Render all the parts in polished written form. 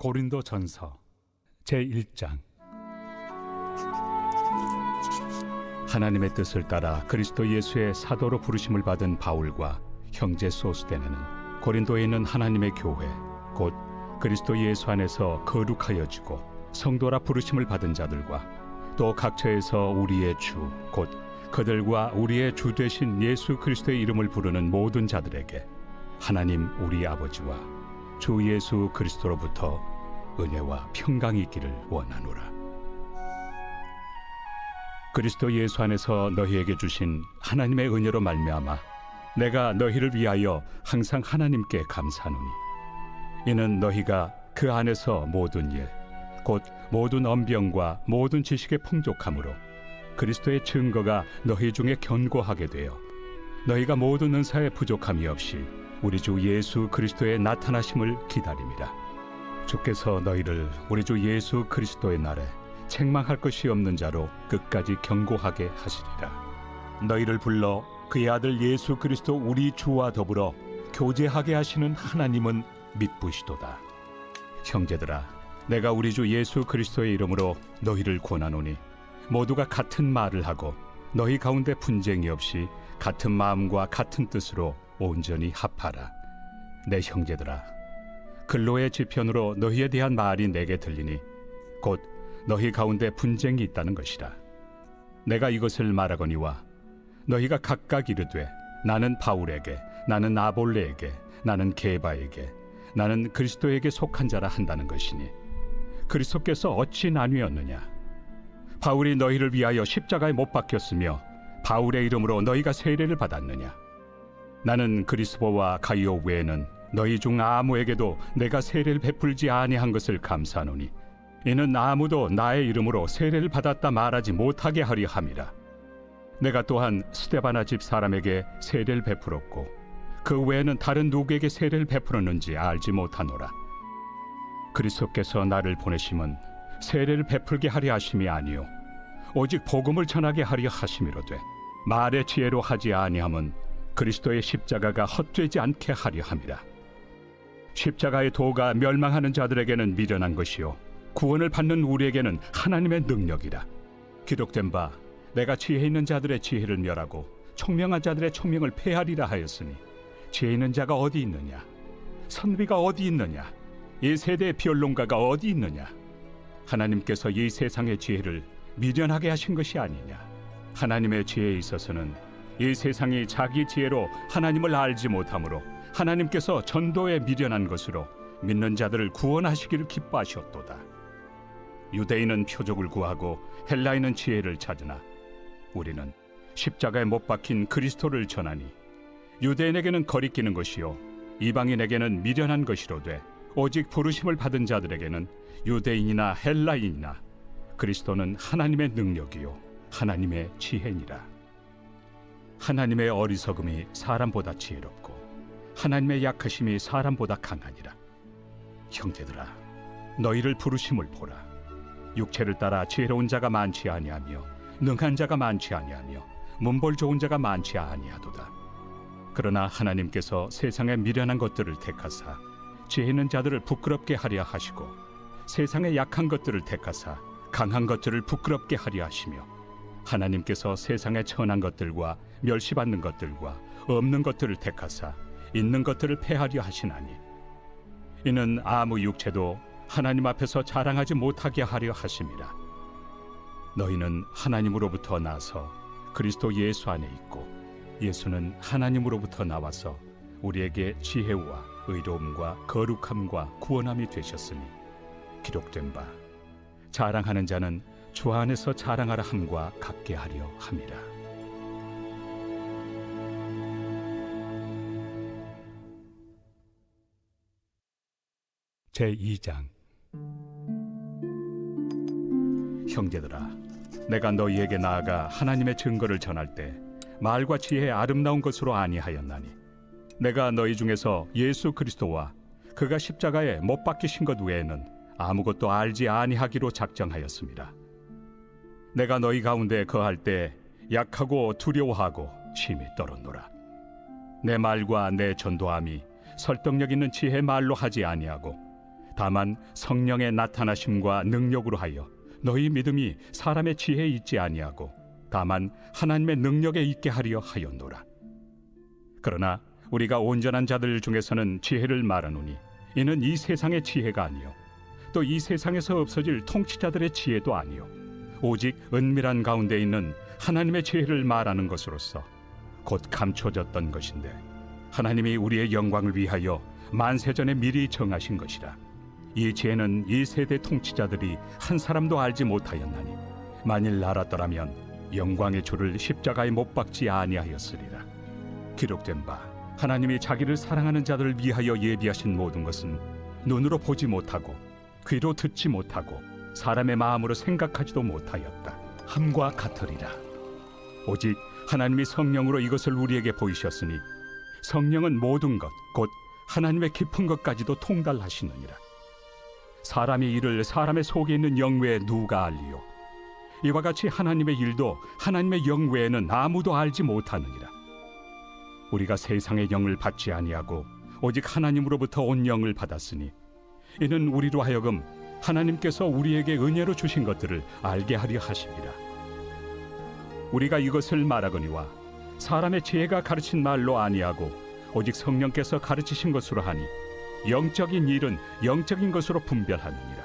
고린도전서 제1장. 하나님의 뜻을 따라 그리스도 예수의 사도로 부르심을 받은 바울과 형제 소스데네는 고린도에 있는 하나님의 교회 곧 그리스도 예수 안에서 거룩하여지고 성도라 부르심을 받은 자들과 또 각처에서 우리의 주 곧 그들과 우리의 주 되신 예수 그리스도의 이름을 부르는 모든 자들에게 하나님 우리 아버지와 주 예수 그리스도로부터 은혜와 평강이 있기를 원하노라. 그리스도 예수 안에서 너희에게 주신 하나님의 은혜로 말미암아 내가 너희를 위하여 항상 하나님께 감사하노니 이는 너희가 그 안에서 모든 일 곧 모든 언병과 모든 지식의 풍족함으로 그리스도의 증거가 너희 중에 견고하게 되어 너희가 모든 은사에 부족함이 없이 우리 주 예수 그리스도의 나타나심을 기다림이라. 주께서 너희를 우리 주 예수 그리스도의 날에 책망할 것이 없는 자로 끝까지 견고하게 하시리라. 너희를 불러 그의 아들 예수 그리스도 우리 주와 더불어 교제하게 하시는 하나님은 믿부시도다. 형제들아, 내가 우리 주 예수 그리스도의 이름으로 너희를 권하노니 모두가 같은 말을 하고 너희 가운데 분쟁이 없이 같은 마음과 같은 뜻으로 온전히 합하라. 내 형제들아, 근로의 지편으로 너희에 대한 말이 내게 들리니 곧 너희 가운데 분쟁이 있다는 것이라. 내가 이것을 말하거니와 너희가 각각 이르되 나는 바울에게, 나는 아볼레에게, 나는 게바에게, 나는 그리스도에게 속한 자라 한다는 것이니 그리스도께서 어찌 나뉘었느냐? 바울이 너희를 위하여 십자가에 못 박혔으며 바울의 이름으로 너희가 세례를 받았느냐? 나는 그리스도와 가이오 외에는 너희 중 아무에게도 내가 세례를 베풀지 아니한 것을 감사하노니 이는 아무도 나의 이름으로 세례를 받았다 말하지 못하게 하려 함이라. 내가 또한 스데바나 집 사람에게 세례를 베풀었고 그 외에는 다른 누구에게 세례를 베풀었는지 알지 못하노라. 그리스도께서 나를 보내심은 세례를 베풀게 하려 하심이 아니요 오직 복음을 전하게 하려 하심이로되 말의 지혜로 하지 아니함은 그리스도의 십자가가 헛되지 않게 하려 함이라. 십자가의 도가 멸망하는 자들에게는 미련한 것이요 구원을 받는 우리에게는 하나님의 능력이라. 기록된 바 내가 지혜 있는 자들의 지혜를 멸하고 총명한 자들의 총명을 폐하리라 하였으니 지혜 있는 자가 어디 있느냐? 선비가 어디 있느냐? 이 세대의 변론가가 어디 있느냐? 하나님께서 이 세상의 지혜를 미련하게 하신 것이 아니냐? 하나님의 지혜에 있어서는 이 세상이 자기 지혜로 하나님을 알지 못하므로 하나님께서 전도에 미련한 것으로 믿는 자들을 구원하시기를 기뻐하셨도다. 유대인은 표적을 구하고 헬라인은 지혜를 찾으나 우리는 십자가에 못 박힌 그리스도를 전하니 유대인에게는 거리끼는 것이요 이방인에게는 미련한 것이로되 오직 부르심을 받은 자들에게는 유대인이나 헬라인이나 그리스도는 하나님의 능력이요 하나님의 지혜니라. 하나님의 어리석음이 사람보다 지혜롭고 하나님의 약하심이 사람보다 강하니라. 형제들아, 너희를 부르심을 보라. 육체를 따라 지혜로운 자가 많지 아니하며 능한 자가 많지 아니하며 문벌 좋은 자가 많지 아니하도다. 그러나 하나님께서 세상의 미련한 것들을 택하사 지혜 있는 자들을 부끄럽게 하려 하시고 세상의 약한 것들을 택하사 강한 것들을 부끄럽게 하려 하시며 하나님께서 세상의 천한 것들과 멸시받는 것들과 없는 것들을 택하사 있는 것들을 폐하려 하시나니 이는 아무 육체도 하나님 앞에서 자랑하지 못하게 하려 하심이라. 너희는 하나님으로부터 나서 그리스도 예수 안에 있고 예수는 하나님으로부터 나와서 우리에게 지혜와 의로움과 거룩함과 구원함이 되셨으니 기록된 바 자랑하는 자는 주 안에서 자랑하라 함과 같게 하려 함이라. 제2장. 형제들아, 내가 너희에게 나아가 하나님의 증거를 전할 때 말과 지혜의 아름다운 것으로 아니하였나니 내가 너희 중에서 예수 그리스도와 그가 십자가에 못 박히신 것 외에는 아무것도 알지 아니하기로 작정하였습니다. 내가 너희 가운데 거할 때 약하고 두려워하고 심히 떨었노라. 내 말과 내 전도함이 설득력 있는 지혜 말로 하지 아니하고 다만 성령의 나타나심과 능력으로 하여 너희 믿음이 사람의 지혜에 있지 아니하고 다만 하나님의 능력에 있게 하려 하였노라. 그러나 우리가 온전한 자들 중에서는 지혜를 말하노니 이는 이 세상의 지혜가 아니요 또 이 세상에서 없어질 통치자들의 지혜도 아니요 오직 은밀한 가운데 있는 하나님의 지혜를 말하는 것으로서 곧 감춰졌던 것인데 하나님이 우리의 영광을 위하여 만세전에 미리 정하신 것이라. 이 지혜는 이 세대 통치자들이 한 사람도 알지 못하였나니 만일 알았더라면 영광의 주를 십자가에 못 박지 아니하였으리라. 기록된 바 하나님이 자기를 사랑하는 자들을 위하여 예비하신 모든 것은 눈으로 보지 못하고 귀로 듣지 못하고 사람의 마음으로 생각하지도 못하였다 함과 같으리라. 오직 하나님이 성령으로 이것을 우리에게 보이셨으니 성령은 모든 것 곧 하나님의 깊은 것까지도 통달하시느니라. 사람의 일을 사람의 속에 있는 영 외에 누가 알리요? 이와 같이 하나님의 일도 하나님의 영 외에는 아무도 알지 못하느니라. 우리가 세상의 영을 받지 아니하고 오직 하나님으로부터 온 영을 받았으니 이는 우리로 하여금 하나님께서 우리에게 은혜로 주신 것들을 알게 하려 하심이라. 우리가 이것을 말하거니와 사람의 지혜가 가르친 말로 아니하고 오직 성령께서 가르치신 것으로 하니 영적인 일은 영적인 것으로 분별하느니라.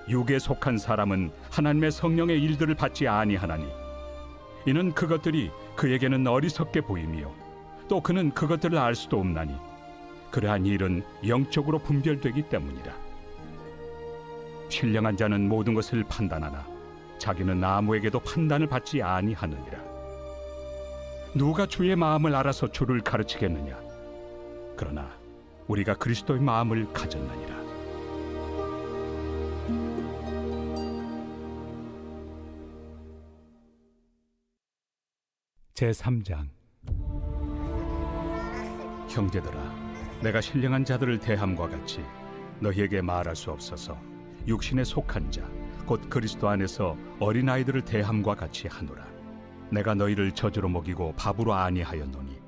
육에 속한 사람은 하나님의 성령의 일들을 받지 아니하나니 이는 그것들이 그에게는 어리석게 보이며 또 그는 그것들을 알 수도 없나니 그러한 일은 영적으로 분별되기 때문이라. 신령한 자는 모든 것을 판단하나 자기는 아무에게도 판단을 받지 아니하느니라. 누가 주의 마음을 알아서 주를 가르치겠느냐? 그러나 우리가 그리스도의 마음을 가졌느니라. 제3장. 형제들아, 내가 신령한 자들을 대함과 같이 너희에게 말할 수 없어서 육신에 속한 자 곧 그리스도 안에서 어린아이들을 대함과 같이 하노라. 내가 너희를 저주로 먹이고 밥으로 아니하였노니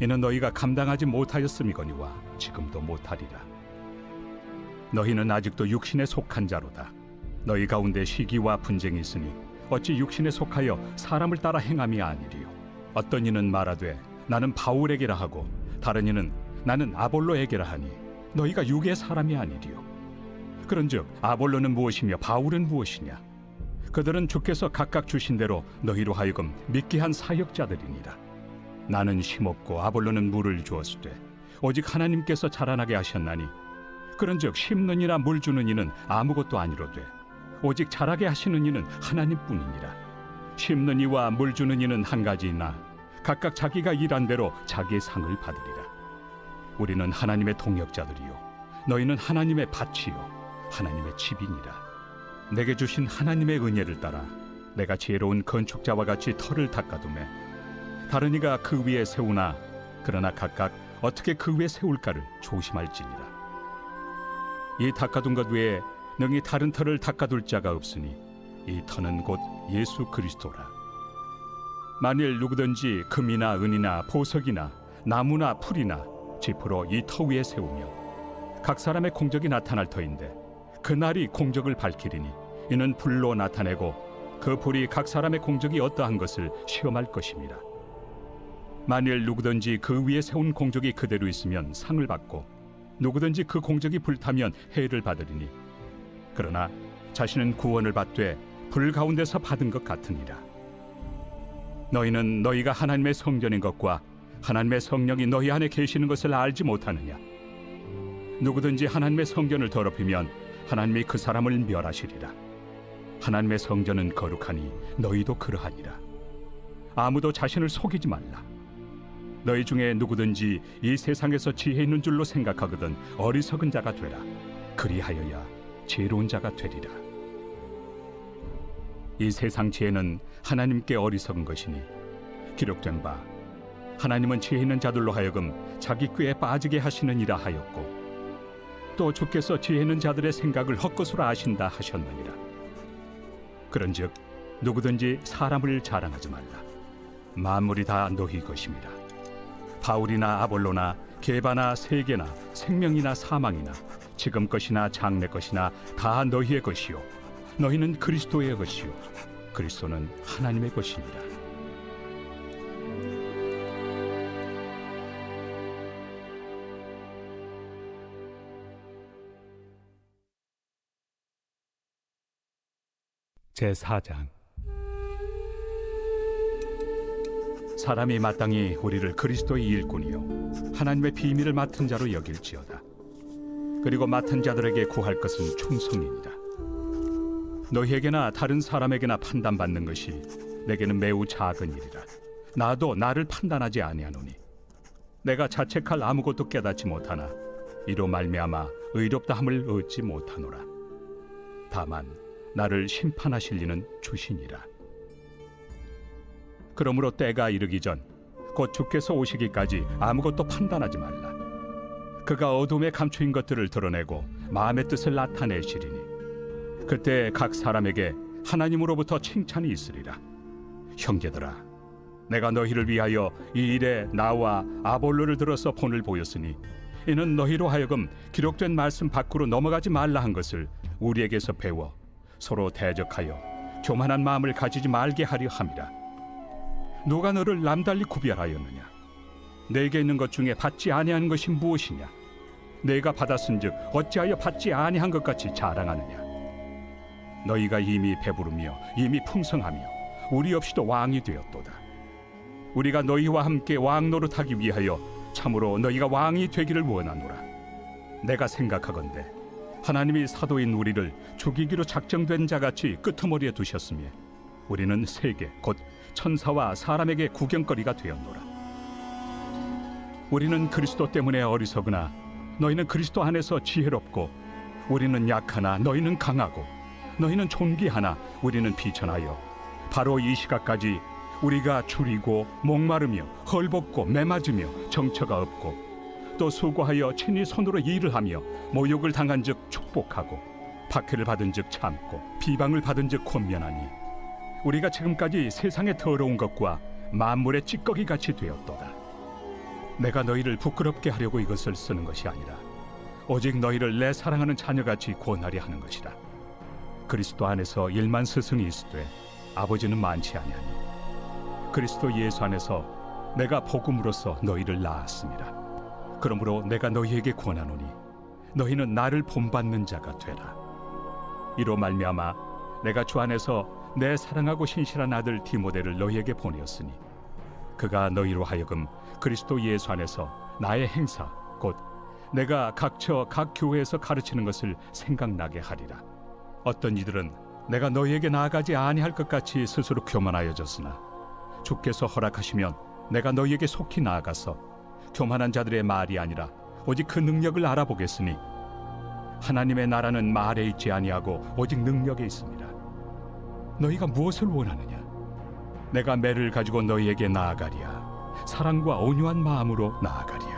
이는 너희가 감당하지 못하였음이거니와 지금도 못하리라. 너희는 아직도 육신에 속한 자로다. 너희 가운데 시기와 분쟁이 있으니 어찌 육신에 속하여 사람을 따라 행함이 아니리요. 어떤 이는 말하되 나는 바울에게라 하고 다른 이는 나는 아볼로에게라 하니 너희가 육의 사람이 아니리요. 그런즉 아볼로는 무엇이며 바울은 무엇이냐? 그들은 주께서 각각 주신 대로 너희로 하여금 믿게 한 사역자들이니라. 나는 심었고 아볼로는 물을 주었으되 오직 하나님께서 자라나게 하셨나니 그런즉 심는 이나 물 주는 이는 아무것도 아니로되 오직 자라게 하시는 이는 하나님뿐이니라. 심는 이와 물 주는 이는 한 가지이나 각각 자기가 일한 대로 자기의 상을 받으리라. 우리는 하나님의 동역자들이요 너희는 하나님의 밭이요 하나님의 집이니라. 내게 주신 하나님의 은혜를 따라 내가 지혜로운 건축자와 같이 터를 닦아두매 다른 이가 그 위에 세우나 그러나 각각 어떻게 그 위에 세울까를 조심할지니라. 이 닦아둔 것 외에 능히 다른 터를 닦아둘 자가 없으니 이 터는 곧 예수 그리스도라. 만일 누구든지 금이나 은이나 보석이나 나무나 풀이나 지프로 이 터 위에 세우면 각 사람의 공적이 나타날 터인데 그날이 공적을 밝히리니 이는 불로 나타내고 그 불이 각 사람의 공적이 어떠한 것을 시험할 것입니다. 만일 누구든지 그 위에 세운 공적이 그대로 있으면 상을 받고 누구든지 그 공적이 불타면 해를 받으리니 그러나 자신은 구원을 받되 불 가운데서 받은 것 같으니라. 너희는 너희가 하나님의 성전인 것과 하나님의 성령이 너희 안에 계시는 것을 알지 못하느냐? 누구든지 하나님의 성전을 더럽히면 하나님이 그 사람을 멸하시리라. 하나님의 성전은 거룩하니 너희도 그러하니라. 아무도 자신을 속이지 말라. 너희 중에 누구든지 이 세상에서 지혜 있는 줄로 생각하거든 어리석은 자가 되라. 그리하여야 지혜로운 자가 되리라. 이 세상 지혜는 하나님께 어리석은 것이니 기록된 바 하나님은 지혜 있는 자들로 하여금 자기 꾀에 빠지게 하시느니라 하였고 또 주께서 지혜 있는 자들의 생각을 헛것으로 아신다 하셨느니라. 그런즉 누구든지 사람을 자랑하지 말라. 만물이 다 너희 것입니다. 바울이나 아볼로나 계바나 세계나 생명이나 사망이나 지금 것이나 장래 것이나 다 너희의 것이요 너희는 그리스도의 것이요 그리스도는 하나님의 것이니라. 제4장. 사람이 마땅히 우리를 그리스도의 일꾼이요 하나님의 비밀을 맡은 자로 여길지어다. 그리고 맡은 자들에게 구할 것은 충성이니라. 너희에게나 다른 사람에게나 판단받는 것이 내게는 매우 작은 일이라. 나도 나를 판단하지 아니하노니 내가 자책할 아무것도 깨닫지 못하나 이로 말미암아 의롭다함을 얻지 못하노라. 다만 나를 심판하실 이는 주시니라. 그러므로 때가 이르기 전 곧 주께서 오시기까지 아무것도 판단하지 말라. 그가 어둠에 감추인 것들을 드러내고 마음의 뜻을 나타내시리니 그때 각 사람에게 하나님으로부터 칭찬이 있으리라. 형제들아, 내가 너희를 위하여 이 일에 나와 아볼로를 들어서 본을 보였으니 이는 너희로 하여금 기록된 말씀 밖으로 넘어가지 말라 한 것을 우리에게서 배워 서로 대적하여 교만한 마음을 가지지 말게 하려 함이라. 누가 너를 남달리 구별하였느냐? 내게 있는 것 중에 받지 아니한 것이 무엇이냐? 내가 받았은즉 어찌하여 받지 아니한 것 같이 자랑하느냐? 너희가 이미 배부르며 이미 풍성하며 우리 없이도 왕이 되었도다. 우리가 너희와 함께 왕 노릇하기 위하여 참으로 너희가 왕이 되기를 원하노라. 내가 생각하건대 하나님이 사도인 우리를 죽이기로 작정된 자같이 끄트머리에 두셨으며 우리는 세계 곧 천사와 사람에게 구경거리가 되었노라. 우리는 그리스도 때문에 어리석으나 너희는 그리스도 안에서 지혜롭고 우리는 약하나 너희는 강하고 너희는 존귀하나 우리는 비천하여 바로 이 시각까지 우리가 줄이고 목마르며 헐벗고 매맞으며 정처가 없고 또 수고하여 친히 손으로 일을 하며 모욕을 당한즉 축복하고 박해를 받은즉 참고 비방을 받은즉 권면하니 우리가 지금까지 세상의 더러운 것과 만물의 찌꺼기 같이 되었도다. 내가 너희를 부끄럽게 하려고 이것을 쓰는 것이 아니라 오직 너희를 내 사랑하는 자녀같이 권하려 하는 것이라. 그리스도 안에서 1만 스승이 있으되 아버지는 많지 아니하니 그리스도 예수 안에서 내가 복음으로써 너희를 낳았습니다. 그러므로 내가 너희에게 권하노니 너희는 나를 본받는 자가 되라. 이로 말미암아 내가 주 안에서 내 사랑하고 신실한 아들 디모데를 너희에게 보내었으니 그가 너희로 하여금 그리스도 예수 안에서 나의 행사 곧 내가 각처 각 교회에서 가르치는 것을 생각나게 하리라. 어떤 이들은 내가 너희에게 나아가지 아니할 것 같이 스스로 교만하여졌으나 주께서 허락하시면 내가 너희에게 속히 나아가서 교만한 자들의 말이 아니라 오직 그 능력을 알아보겠으니 하나님의 나라는 말에 있지 아니하고 오직 능력에 있습니다. 너희가 무엇을 원하느냐? 내가 매를 가지고 너희에게 나아가리야. 사랑과 온유한 마음으로 나아가리야.